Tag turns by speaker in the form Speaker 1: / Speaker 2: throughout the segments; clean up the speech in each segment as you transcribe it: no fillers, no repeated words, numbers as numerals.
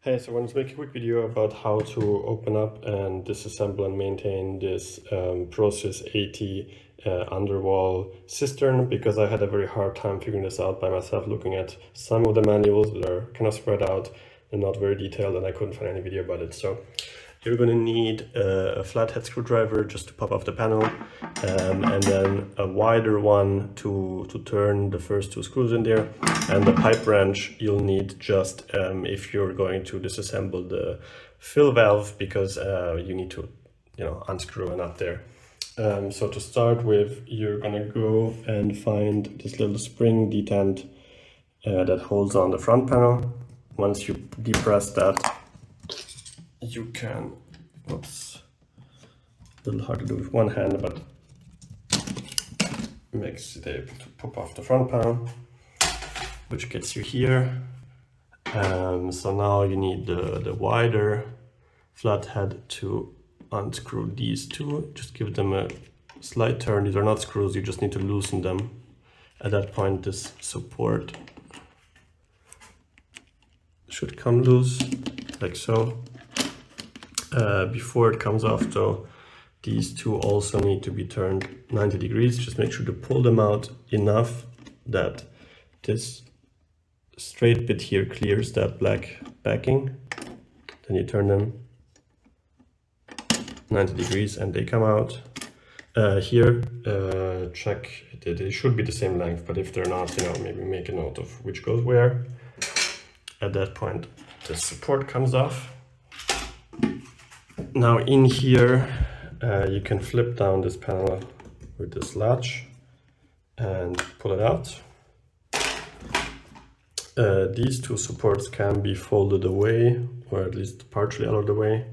Speaker 1: Hey, so I wanted to make a quick video about how to open up and disassemble and maintain this Prosys 80 underwall cistern, because I had a very hard time figuring this out by myself, looking at some of the manuals that are kind of spread out and not very detailed, and I couldn't find any video about it. So you're going to need a flathead screwdriver just to pop off the panel, and then a wider one to turn the first two screws in there, and the pipe wrench you'll need just if you're going to disassemble the fill valve, because you need to unscrew a nut there. So to start with, you're gonna go and find this little spring detent that holds on the front panel. Once you depress that, you can, oops, a little hard to do with one hand, but makes it able to pop off the front panel, which gets you here. So now you need the wider flathead to unscrew these two. Just give them a slight turn. These are not screws, you just need to loosen them. At that point, this support should come loose, like so. Before it comes off though, these two also need to be turned 90 degrees. Just make sure to pull them out enough that this straight bit here clears that black backing. Then you turn them 90 degrees and they come out. Here, check, they should be the same length, but if they're not, maybe make a note of which goes where. At that point, the support comes off. Now in here, you can flip down this panel with this latch and pull it out. These two supports can be folded away, or at least partially out of the way.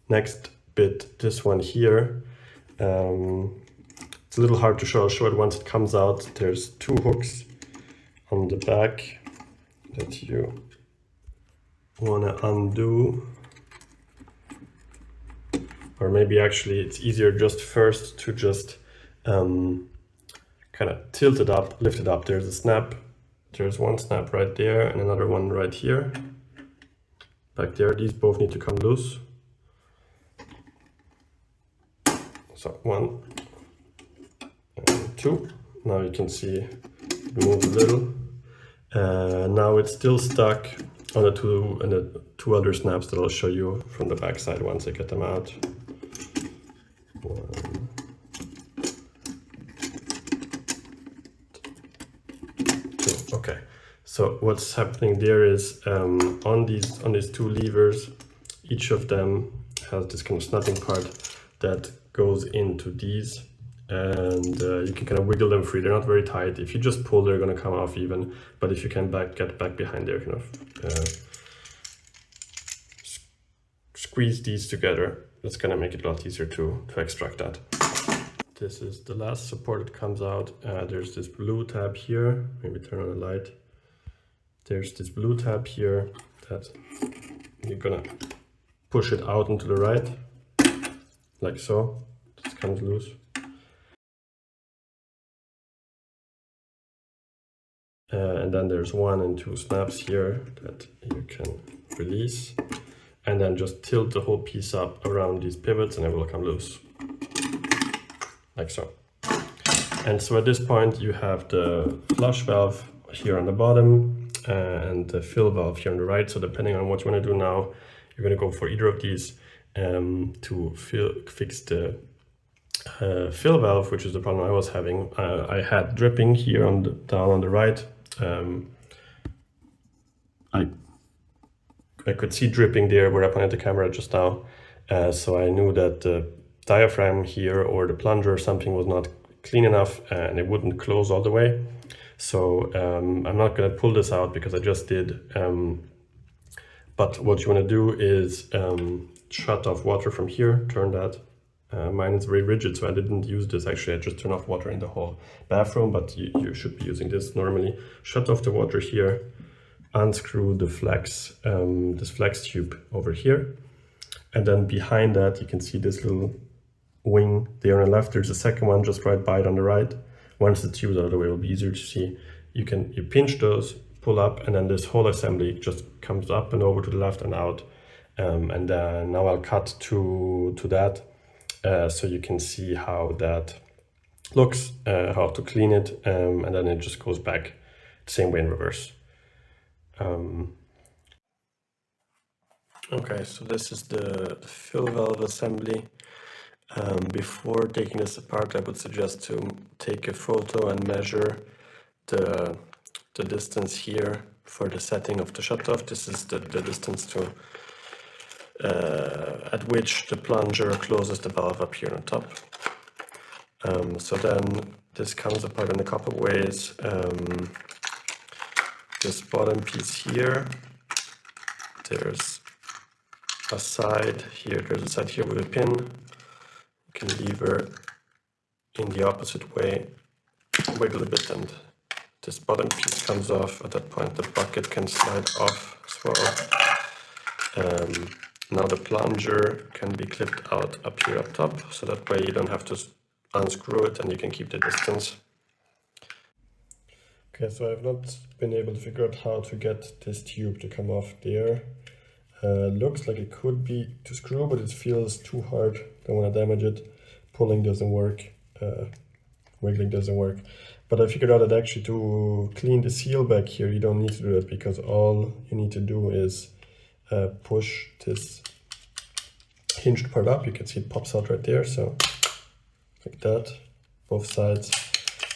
Speaker 1: Next bit, this one here, it's a little hard to show. I'll show it once it comes out. There's two hooks on the back that you want to undo, or maybe actually it's easier just first to just kind of tilt it up, lift it up. There's a snap, there's one snap right there and another one right here, back there. These both need to come loose. So 1 and 2. Now you can see it moves a little. Now it's still stuck on the two other snaps that I'll show you from the back side once I get them out. 1, 2. Okay. So what's happening there is on these two levers, each of them has this kind of snutting part that goes into these, and you can kind of wiggle them free. They're not very tight. If you just pull, they're going to come off even, but if you can get back behind there, kind of squeeze these together, that's going to make it a lot easier to extract that. This is the last support that comes out. There's this blue tab here, maybe turn on the light. There's this blue tab here that you're gonna push it out into the right, like so. This comes loose. And then there's 1 and 2 snaps here that you can release, and then just tilt the whole piece up around these pivots and it will come loose, like so. And so at this point you have the flush valve here on the bottom and the fill valve here on the right. So depending on what you want to do now, you're going to go for either of these to fix the fill valve, which is the problem I was having. I had dripping here down on the right. I could see dripping there where I pointed the camera just now, so I knew that the diaphragm here or the plunger or something was not clean enough and it wouldn't close all the way. So I'm not going to pull this out because I just did, but what you want to do is shut off water from here, turn that. Mine is very rigid, so I didn't use this. Actually, I just turned off water in the whole bathroom, but you should be using this normally. Shut off the water here, unscrew the flex, this flex tube over here, and then behind that you can see this little wing there on the left. There's a second one just right by it on the right. Once the tube's out of the way, it'll be easier to see. You pinch those, pull up, and then this whole assembly just comes up and over to the left and out. And then now I'll cut to that so you can see how that looks, how to clean it, and then it just goes back the same way in reverse. Okay, so this is the fill valve assembly. Before taking this apart, I would suggest to take a photo and measure the distance here for the setting of the shutoff. This is the distance to at which the plunger closes the valve up here on top. So then this comes apart in a couple of ways. This bottom piece here, there's a side here, with a pin. You can lever in the opposite way, wiggle a bit, and this bottom piece comes off. At that point the bucket can slide off as well. Now the plunger can be clipped out up here up top, so that way you don't have to unscrew it and you can keep the distance. Okay, so I've not been able to figure out how to get this tube to come off there. Looks like it could be to screw, but it feels too hard. Don't want to damage it. Pulling doesn't work. Wiggling doesn't work. But I figured out that actually to clean the seal back here, you don't need to do that, because all you need to do is push this hinged part up. You can see it pops out right there, so like that, both sides,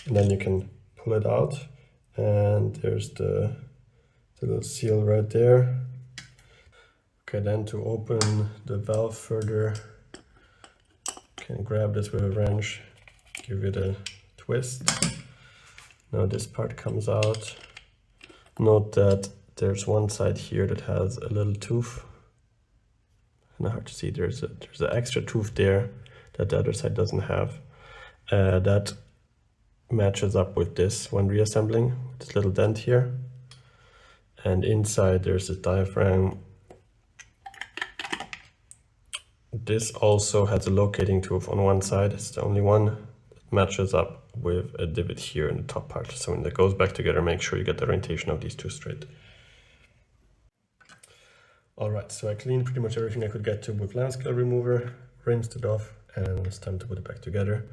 Speaker 1: and then you can pull it out, and there's the little seal right there. Okay, then to open the valve further, you can grab this with a wrench, give it a twist. Now this part comes out. Note that there's one side here that has a little tooth. Not hard to see. There's an extra tooth there that the other side doesn't have. That matches up with this when reassembling, this little dent here. And inside there's a diaphragm. This also has a locating tooth on one side. It's the only one that matches up with a divot here in the top part. So when that goes back together, make sure you get the orientation of these two straight. Alright, so I cleaned pretty much everything I could get to with limescale remover, rinsed it off, and it's time to put it back together.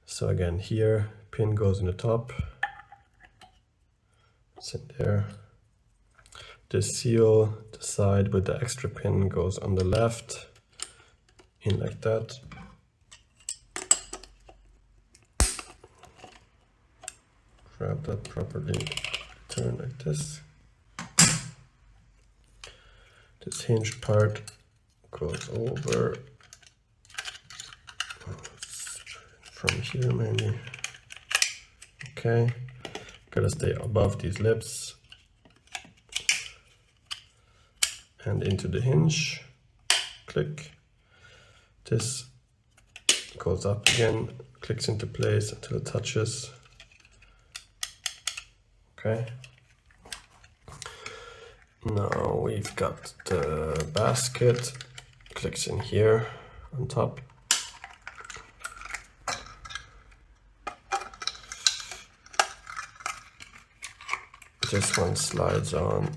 Speaker 1: So again, here, pin goes in the top. It's in there. This seal, the side with the extra pin, goes on the left, in like that. Grab that properly, turn like this. This hinged part goes over from here maybe. Okay, gotta stay above these lips and into the hinge. Click. This goes up again, clicks into place until it touches. Okay. Now we've got the basket, clicks in here on top. This one slides on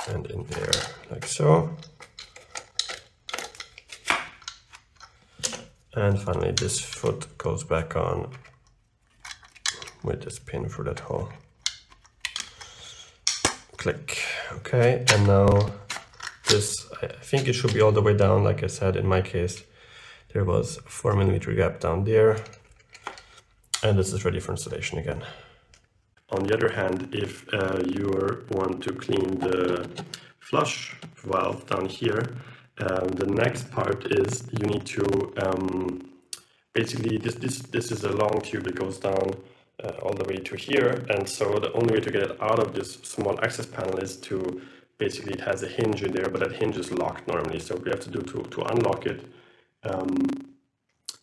Speaker 1: and in there like so. And finally this foot goes back on with this pin through that hole. Click. Okay, and now this, I think it should be all the way down. Like I said, in my case, there was a 4mm gap down there. And this is ready for installation again. On the other hand, if you want to clean the flush valve down here, the next part is you need to basically this is a long tube that goes down all the way to here, and so the only way to get it out of this small access panel is to basically, it has a hinge in there, but that hinge is locked normally. So what we have to do to unlock it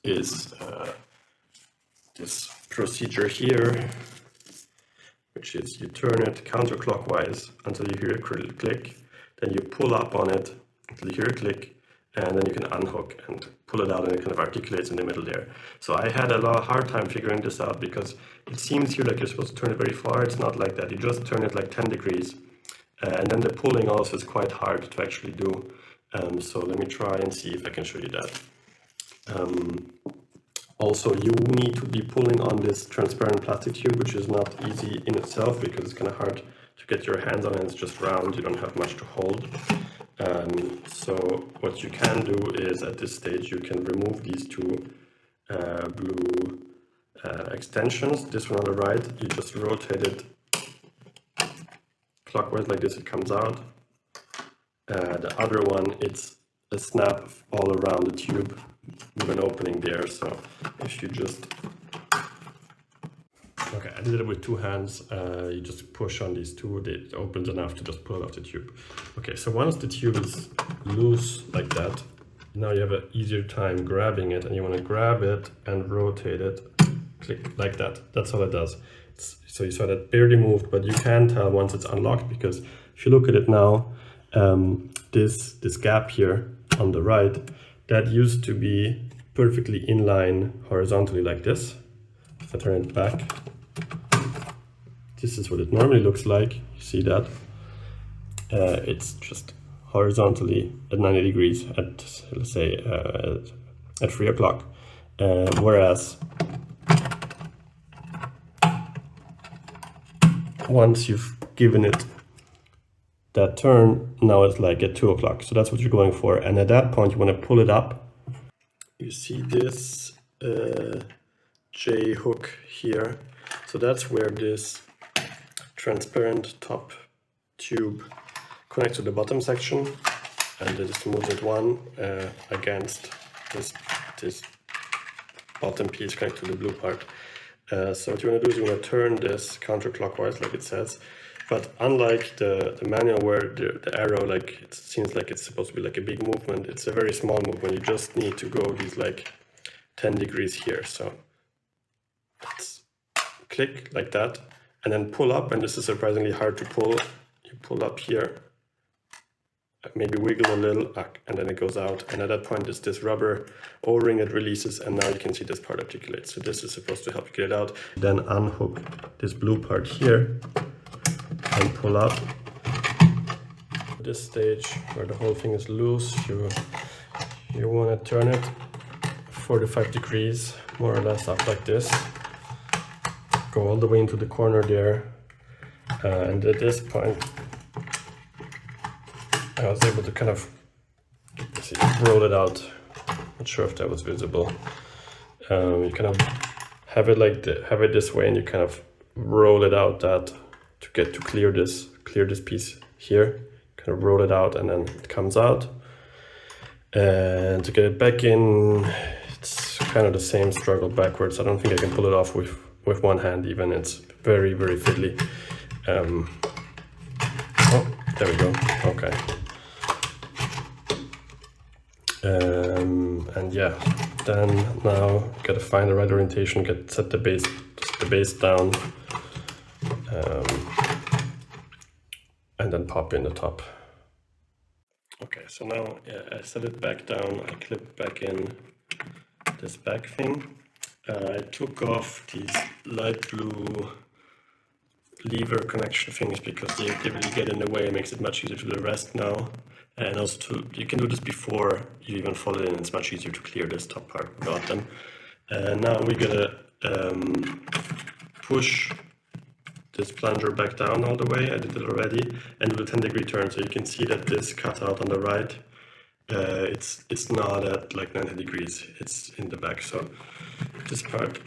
Speaker 1: is this procedure here, which is you turn it counterclockwise until you hear a click, then you pull up on it until you hear a click, and then you can unhook and pull it out, and it kind of articulates in the middle there. So I had a hard time figuring this out, because it seems here like you're supposed to turn it very far. It's not like that. You just turn it like 10 degrees, and then the pulling also is quite hard to actually do. So let me try and see if I can show you that. Also, you need to be pulling on this transparent plastic tube, which is not easy in itself because it's kind of hard to get your hands on, and it's just round. You don't have much to hold. So what you can do is, at this stage, you can remove these two blue extensions. This one on the right, you just rotate it clockwise like this, it comes out. The other one, it's a snap all around the tube with an opening there. So if you just, okay, I did it with two hands. You just push on these two, it opens enough to just pull it off the tube. Okay, so once the tube is loose like that, now you have an easier time grabbing it, and you want to grab it and rotate it, click like that. That's all it does. So you saw that barely moved, but you can tell once it's unlocked, because if you look at it now, this gap here on the right, that used to be perfectly in line horizontally like this. If I turn it back, this is what it normally looks like. You see that? It's just horizontally at 90 degrees at, let's say, at 3 o'clock. Whereas once you've given it that turn, now it's like at 2 o'clock. So that's what you're going for. And at that point, you want to pull it up. You see this J hook here. So that's where this transparent top tube connects to the bottom section. And then just move it one against this bottom piece connected to the blue part. So what you want to do is you want to turn this counterclockwise like it says. But unlike the manual where the arrow, like, it seems like it's supposed to be like a big movement, it's a very small movement. You just need to go these like 10 degrees here. So let's click like that and then pull up. And this is surprisingly hard to pull. You pull up here, maybe wiggle a little, and then it goes out. And at that point, there's this rubber O-ring that releases, and now you can see this part articulate. So this is supposed to help you get it out. Then unhook this blue part here and pull up. At this stage where the whole thing is loose, you want to turn it 45 degrees, more or less up like this. Go all the way into the corner there, and at this point I was able to kind of roll it out. Not sure if that was visible. You kind of have it like have it this way, and you kind of roll it out that to get to clear this piece here. Kind of roll it out, and then it comes out. And to get it back in, it's kind of the same struggle backwards. I don't think I can pull it off with one hand even. It's very, very fiddly. Oh, there we go. Okay. And yeah, then now gotta find the right orientation, set the base down, and then pop in the top. Okay, so now I set it back down, I clip back in this back thing. I took off these light blue lever connection things because they really get in the way. It makes it much easier to do the rest now. And also, you can do this before you even fold it in. It's much easier to clear this top part without them. And now we're gonna push this plunger back down all the way. I did it already, and do a 10-degree turn. So you can see that this cutout on the right, it's not at like 90 degrees. It's in the back. So this part,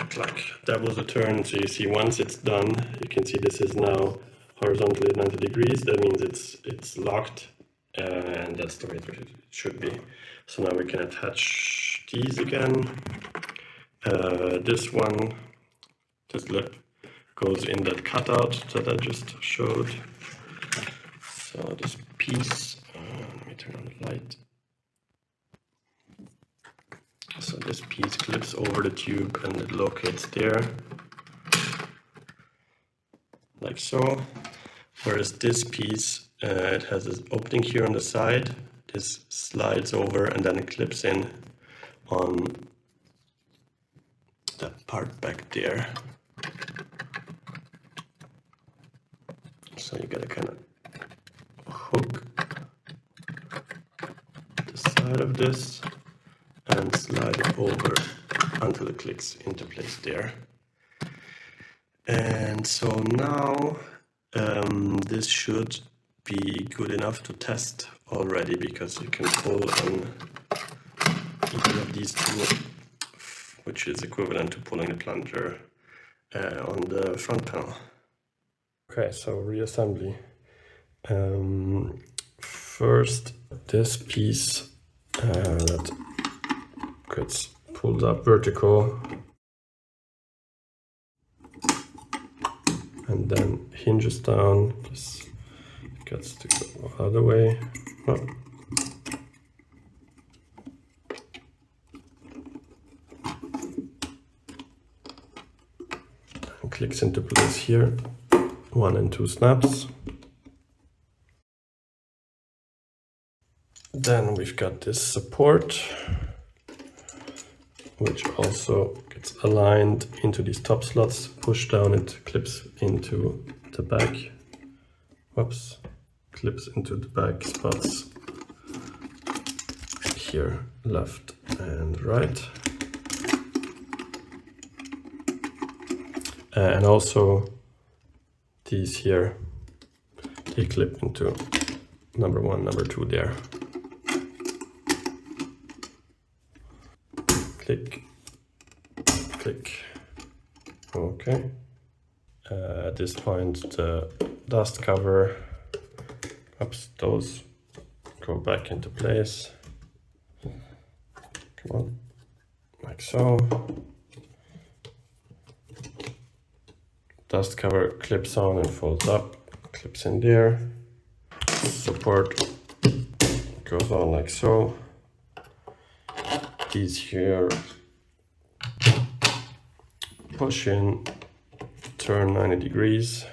Speaker 1: clack, that was a turn. So you see, once it's done, you can see this is now horizontally at 90 degrees. That means it's locked, and that's the way it should be. So now we can attach these again. This lip goes in that cutout that I just showed. So this piece, let me turn on the light. So this piece clips over the tube and it locates there, like so. Whereas this piece, it has this opening here on the side, this slides over and then it clips in on that part back there. So you gotta kind of hook the side of this and slide it over until it clicks into place there. And so now this should be good enough to test already, because you can pull on either of these two, which is equivalent to pulling the plunger on the front panel. Okay, so reassembly. First, this piece that gets pulled up vertical and then hinges down. This gets to go the other way. Oh. And clicks into place here. 1 and 2 snaps. Then we've got this support, which also gets aligned into these top slots. Push down, it clips into the back. Whoops. Clips into the back spots here, left and right. And also these here, they clip into number 1, number 2 there. Click, click, okay. At this point, the dust cover, oops, those go back into place. Come on, like so. Dust cover clips on and folds up, clips in there. Support goes on like so. These here push in, turn 90 degrees.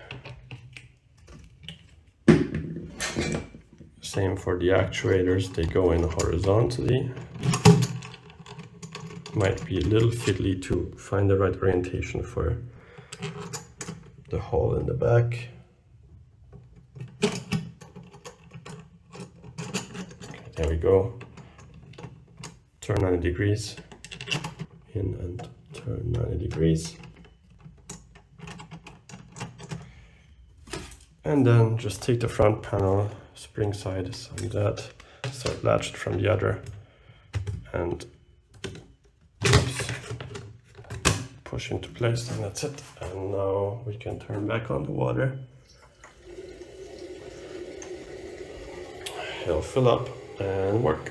Speaker 1: Same for the actuators, they go in horizontally. Might be a little fiddly to find the right orientation for the hole in the back. Okay, there we go. Turn 90 degrees, in and turn 90 degrees. And then just take the front panel, spring side is on that side latched from the other, and push into place, and that's it. And now we can turn back on the water. It'll fill up and work.